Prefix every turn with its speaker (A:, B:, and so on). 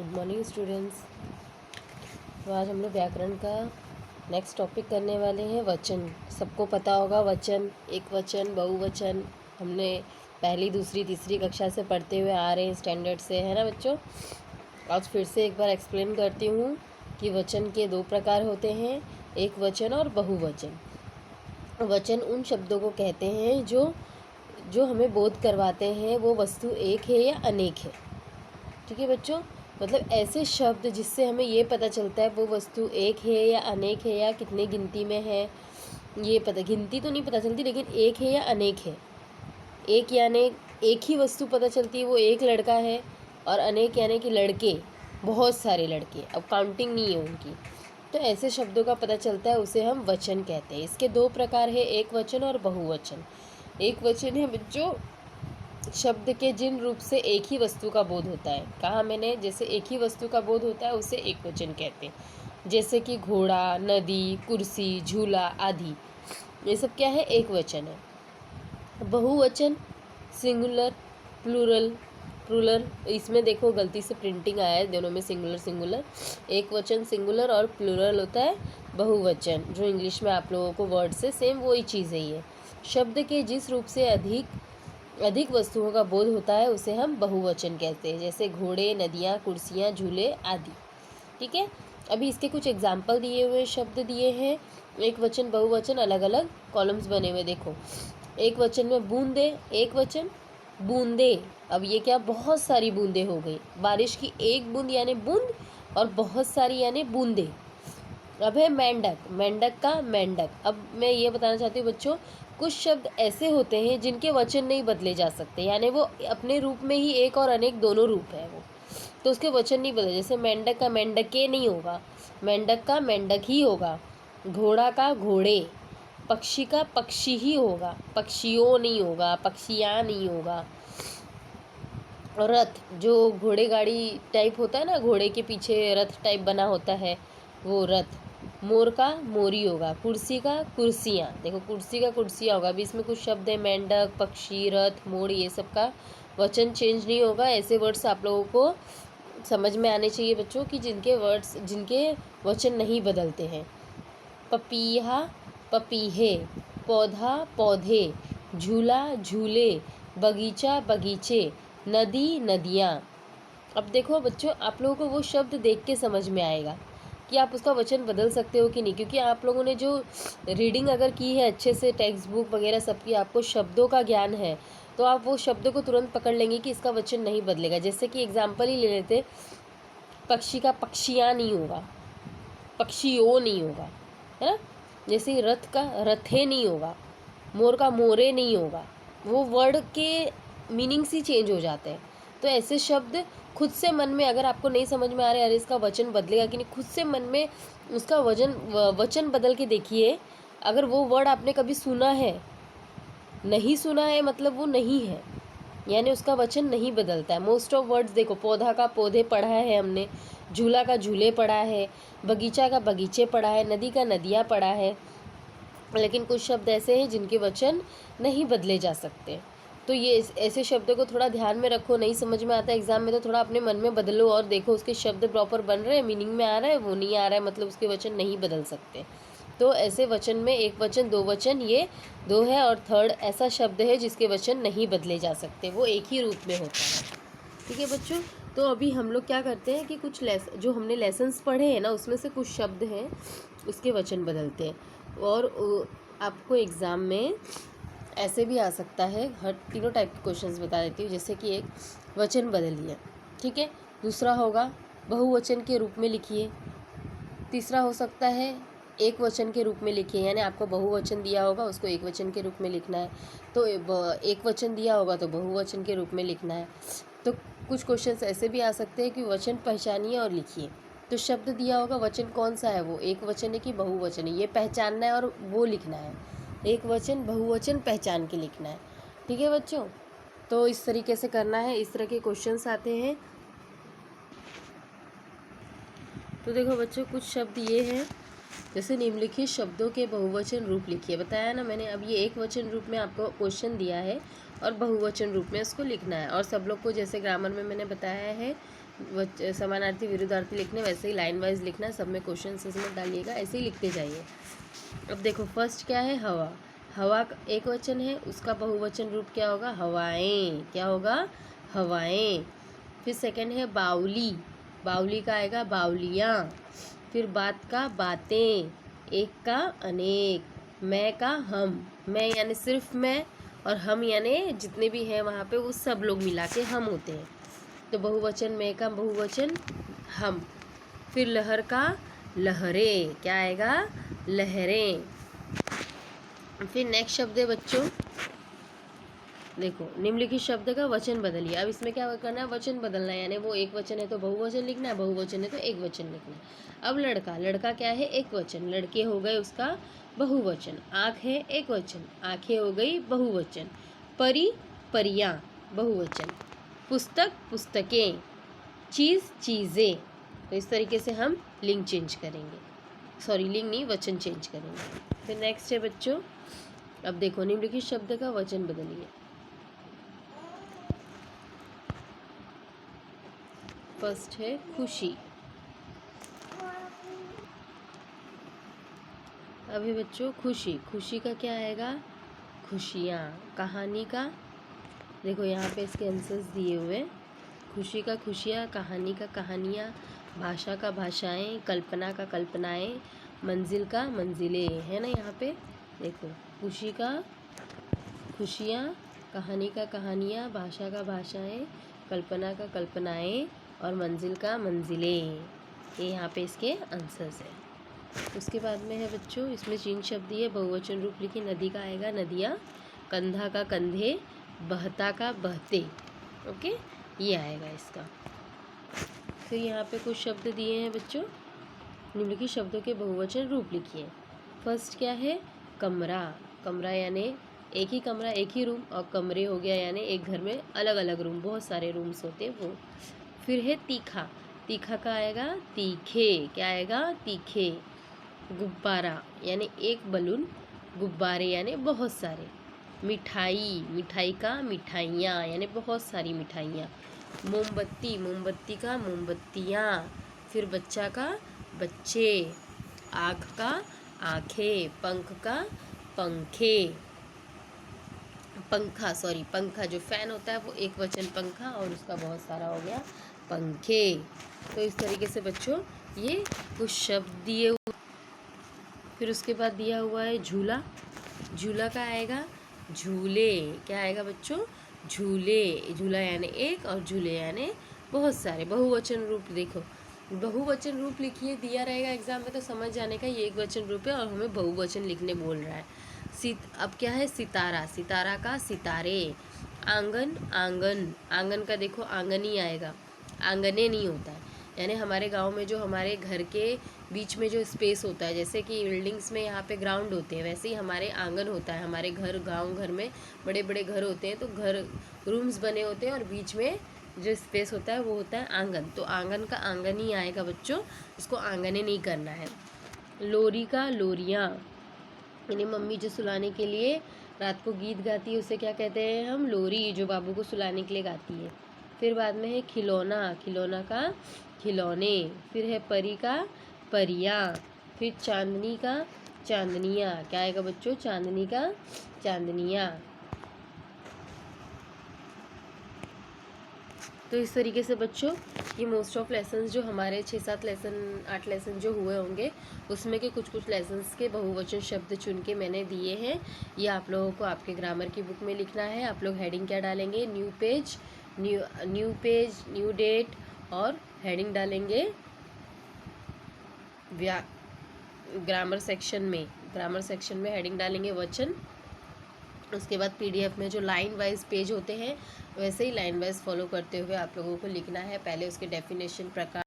A: Good morning students. तो आज हम लोग व्याकरण का नेक्स्ट टॉपिक करने वाले हैं वचन। सबको पता होगा वचन, एक वचन, बहुवचन हमने पहली दूसरी तीसरी कक्षा से पढ़ते हुए आ रहे हैं स्टैंडर्ड से, है ना बच्चों। आज फिर से एक बार एक्सप्लेन करती हूँ कि वचन के दो प्रकार होते हैं, एक वचन और बहुवचन। वचन उन शब्दों को कहते हैं जो हमें बोध करवाते हैं वो वस्तु एक है या अनेक है। ठीक है बच्चों, मतलब ऐसे शब्द जिससे हमें ये पता चलता है वो वस्तु एक है या अनेक है या कितने गिनती में है, ये पता, गिनती तो नहीं पता चलती लेकिन एक है या अनेक है। एक यानी एक ही वस्तु पता चलती है, वो एक लड़का है, और अनेक यानी कि लड़के, बहुत सारे लड़के, अब काउंटिंग नहीं है उनकी। तो ऐसे शब्दों का पता चलता है, उसे हम वचन कहते हैं। इसके दो प्रकार है, एक वचन और बहुवचन। एक वचन है बच्चों शब्द के जिन रूप से एक ही वस्तु का बोध होता है। कहा मैंने, जैसे एक ही वस्तु का बोध होता है उसे एक वचन कहते हैं। जैसे कि घोड़ा, नदी, कुर्सी, झूला आदि, ये सब क्या है, एक वचन है। बहुवचन सिंगुलर, प्लूरल, प्लूरल, इसमें देखो गलती से प्रिंटिंग आया है, दोनों में सिंगुलर सिंगुलर। एक वचन सिंगुलर और प्लूरल होता है बहुवचन, जो इंग्लिश में आप लोगों को वर्ड से सेम वही चीज़ है ये। शब्द के जिस रूप से अधिक वस्तुओं का बोध होता है उसे हम बहुवचन कहते हैं, जैसे घोड़े, नदियाँ, कुर्सियाँ, झूले आदि। ठीक है, अभी इसके कुछ एग्जाम्पल दिए हुए, शब्द दिए हैं, एक वचन बहुवचन, अलग अलग कॉलम्स बने हुए। देखो, एक वचन में बूंदे, एक वचन बूंदे। अब ये क्या, बहुत सारी बूंदे हो गई, बारिश की एक बूंद यानी बूंद, और बहुत सारी यानी बूंदे। अब है मेंढक, मेंढक का मेंढक। अब मैं ये बताना चाहती हूँ बच्चों, कुछ शब्द ऐसे होते हैं जिनके वचन नहीं बदले जा सकते, यानी वो अपने रूप में ही एक और अनेक दोनों रूप है वो, तो उसके वचन नहीं बदले। जैसे मेंढक का मेंढके नहीं होगा, मेंढक का मेंढक ही होगा। घोड़ा का घोड़े, पक्षी का पक्षी ही होगा, पक्षियों नहीं होगा, पक्षियाँ नहीं होगा। और रथ, जो घोड़े गाड़ी टाइप होता है ना, घोड़े के पीछे रथ टाइप बना होता है, वो रथ। मोर का मोरी होगा, कुर्सी का कुर्सियाँ, देखो कुर्सी का कुर्सियाँ होगा। अभी इसमें कुछ शब्द है, मेंढक, पक्षी, रथ, मोर, ये सब का वचन चेंज नहीं होगा। ऐसे वर्ड्स आप लोगों को समझ में आने चाहिए बच्चों कि जिनके वचन नहीं बदलते हैं। पपीहा पपीहे, पौधा पौधे, झूला झूले, बगीचा बगीचे, नदी नदियाँ। अब देखो बच्चों, आप लोगों को वो शब्द देख के समझ में आएगा कि आप उसका वचन बदल सकते हो कि नहीं, क्योंकि आप लोगों ने जो रीडिंग अगर की है अच्छे से, टेक्स्ट बुक वगैरह सबकी, आपको शब्दों का ज्ञान है, तो आप वो शब्दों को तुरंत पकड़ लेंगे कि इसका वचन नहीं बदलेगा। जैसे कि एग्जाम्पल ही ले लेते, पक्षी का पक्षियाँ नहीं होगा, पक्षियों नहीं होगा, है ना। जैसे रथ का रथे नहीं होगा, मोर का मोरे नहीं होगा, वो वर्ड के मीनिंग्स ही चेंज हो जाते हैं। तो ऐसे शब्द खुद से मन में, अगर आपको नहीं समझ में आ रहा है अरे इसका वचन बदलेगा कि नहीं, खुद से मन में उसका वचन बदल के देखिए। अगर वो वर्ड आपने कभी सुना है, नहीं सुना है मतलब वो नहीं है, यानी उसका वचन नहीं बदलता है। मोस्ट ऑफ वर्ड्स देखो, पौधा का पौधे पढ़ा है हमने, झूला का झूले पढ़ा है, बगीचा का बगीचे पढ़ा है, नदी का नदियाँ पढ़ा है, लेकिन कुछ शब्द ऐसे हैं जिनके वचन नहीं बदले जा सकते। तो ये ऐसे शब्दों को थोड़ा ध्यान में रखो। नहीं समझ में आता एग्जाम में तो थोड़ा अपने मन में बदलो और देखो उसके शब्द प्रॉपर बन रहे हैं, मीनिंग में आ रहा है, वो नहीं आ रहा है मतलब उसके वचन नहीं बदल सकते। तो ऐसे वचन में एक वचन, दो वचन, ये दो है, और थर्ड ऐसा शब्द है जिसके वचन नहीं बदले जा सकते, वो एक ही रूप में होता है। ठीक है बच्चों, तो अभी हम लोग क्या करते हैं कि कुछ जो हमने लेसन्स पढ़े हैं ना, उसमें से कुछ शब्द हैं उसके वचन बदलते हैं। और आपको एग्ज़ाम में ऐसे भी आ सकता है, हर तीनों टाइप के क्वेश्चंस बता देती हूँ। जैसे कि एक, वचन बदलिए, ठीक है। दूसरा होगा बहुवचन के रूप में लिखिए। तीसरा हो सकता है एक वचन के रूप में लिखिए, यानी आपको बहुवचन दिया होगा उसको एक वचन के रूप में लिखना है, तो एक वचन दिया होगा तो बहुवचन के रूप में लिखना है। तो कुछ क्वेश्चंस ऐसे भी आ सकते हैं कि वचन पहचानिए और लिखिए। तो शब्द दिया होगा, वचन कौन सा है, वो एक वचन है कि बहुवचन है, ये पहचानना है और वो लिखना है। एक वचन बहुवचन पहचान के लिखना है। ठीक है बच्चों, तो इस तरीके से करना है, इस तरह के क्वेश्चंस आते हैं। तो देखो बच्चों, कुछ शब्द ये हैं, जैसे निम्नलिखित शब्दों के बहुवचन रूप लिखिए। बताया ना मैंने, अब ये एक वचन रूप में आपको क्वेश्चन दिया है और बहुवचन रूप में उसको लिखना है। और सब लोग को जैसे ग्रामर में मैंने बताया है, समानार्थी विरुद्धार्थी लिखने, वैसे ही लाइन वाइज लिखना, सब में क्वेश्चन इसमें डालिएगा, ऐसे ही लिखते जाइए। अब देखो फर्स्ट क्या है, हवा। हवा एक वचन है, उसका बहुवचन रूप क्या होगा, हवाएं। क्या होगा, हवाएं। फिर सेकंड है बावली। बावली का आएगा बावलियाँ। फिर बात का बातें, एक का अनेक, मैं का हम। मैं यानी सिर्फ मैं, और हम यानी जितने भी हैं वहाँ पे वो सब लोग मिला के हम होते हैं। तो बहुवचन मैं का बहुवचन हम। फिर लहर का लहरें, क्या आएगा, लहरें। फिर नेक्स्ट शब्द है बच्चों, देखो निम्नलिखित शब्द का वचन बदलिए। अब इसमें क्या करना है, वचन बदलना है, यानी वो एक वचन है तो बहुवचन लिखना है, बहुवचन है तो एक वचन लिखना है। अब लड़का, लड़का क्या है, एक वचन, लड़के हो गए उसका बहुवचन। आँख है एक वचन, आँखें हो गई बहुवचन। परी, परियां, बहुवचन। पुस्तक, पुस्तकें। चीज़, चीज़ें। तो इस तरीके से हम लिंग चेंज करेंगे, सॉरी लिंग नहीं, वचन चेंज करेंगे। फिर नेक्स्ट है बच्चों, अब देखो निम्नलिखित शब्द का वचन बदलिए। फर्स्ट है खुशी। अभी बच्चों खुशी, खुशी का क्या आएगा, खुशियाँ। कहानी का, देखो यहाँ पे इसके आंसर्स दिए हुए, खुशी का खुशियाँ, कहानी का कहानियाँ, भाषा का भाषाएं, कल्पना का कल्पनाएं, मंजिल का मंजिलें, है ना यहाँ पे। देखो खुशी का खुशियाँ, कहानी का कहानियाँ, भाषा का भाषाएं, कल्पना का कल्पनाएं और मंजिल का मंजिलें, ये यहाँ पे इसके आंसर्स हैं। उसके बाद में है बच्चों, इसमें 3 शब्द दिए, बहुवचन रूप लिखिए। नदी का आएगा नदियाँ, कंधा का कंधे, बहता का बहते। ओके, ये आएगा इसका। फिर यहाँ पे कुछ शब्द दिए हैं बच्चों, निम्नलिखित शब्दों के बहुवचन रूप लिखिए। फर्स्ट क्या है, कमरा। कमरा यानी एक ही कमरा, एक ही रूम, और कमरे हो गया यानी एक घर में अलग अलग रूम, बहुत सारे रूम्स होते हैं वो। फिर है तीखा। तीखा का आएगा तीखे, क्या आएगा, तीखे। गुब्बारा यानी एक बलून, गुब्बारे यानी बहुत सारे। मिठाई, मिठाई का मिठाइयाँ यानी बहुत सारी मिठाइयाँ। मोमबत्ती, मोमबत्ती का मोमबत्तियाँ। फिर बच्चा का बच्चे। आँख का आँखें, पंख का पंखे। पंखा, सॉरी पंखा, जो फैन होता है वो एक वचन पंखा, और उसका बहुत सारा हो गया पंखे। तो इस तरीके से बच्चों ये कुछ शब्द दिए हुए। फिर उसके बाद दिया हुआ है झूला। झूला का आएगा झूले, क्या आएगा बच्चों, झूले। झूला यानी एक और झूले यानी बहुत सारे। बहुवचन रूप, देखो बहुवचन रूप लिखिए, दिया रहेगा एग्जाम में तो समझ जाने का ये एक वचन रूप है और हमें बहुवचन लिखने बोल रहा है। अब क्या है, सितारा। सितारा का सितारे। आंगन, आंगन। आंगन का देखो आंगन ही आएगा, आंगने नहीं होता है। यानी हमारे गांव में जो हमारे घर के बीच में जो स्पेस होता है, जैसे कि बिल्डिंग्स में यहाँ पे ग्राउंड होते हैं, वैसे ही हमारे आंगन होता है। हमारे घर, गांव घर में बड़े बड़े घर होते हैं तो घर रूम्स बने होते हैं और बीच में जो स्पेस होता है वो होता है आंगन। तो आंगन का आंगन ही आएगा बच्चों, इसको आंगने नहीं करना है। लोरी का लोरियाँ, यानी मम्मी जो सुलाने के लिए रात को गीत गाती है उसे क्या कहते हैं हम, लोरी, जो बाबू को सुलाने के लिए गाती है। फिर बाद में है खिलौना। खिलौना का खिलौने। फिर है परी का परियाँ। फिर चांदनी का चांदनियाँ, क्या आएगा बच्चों, चांदनी का चांदनियाँ। तो इस तरीके से बच्चों ये मोस्ट ऑफ लेसन्स जो हमारे 6-7 लेसन 8 लेसन जो हुए होंगे उसमें के कुछ लेसन्स के बहुवचन शब्द चुन के मैंने दिए हैं। ये आप लोगों को आपके ग्रामर की बुक में लिखना है। आप लोग हेडिंग क्या डालेंगे, न्यू पेज, न्यू डेट, और हेडिंग डालेंगे ग्रामर सेक्शन में हेडिंग डालेंगे वचन। उसके बाद पीडीएफ में जो लाइन वाइज पेज होते हैं वैसे ही लाइन वाइज फॉलो करते हुए आप लोगों को लिखना है। पहले उसके डेफिनेशन, प्रकार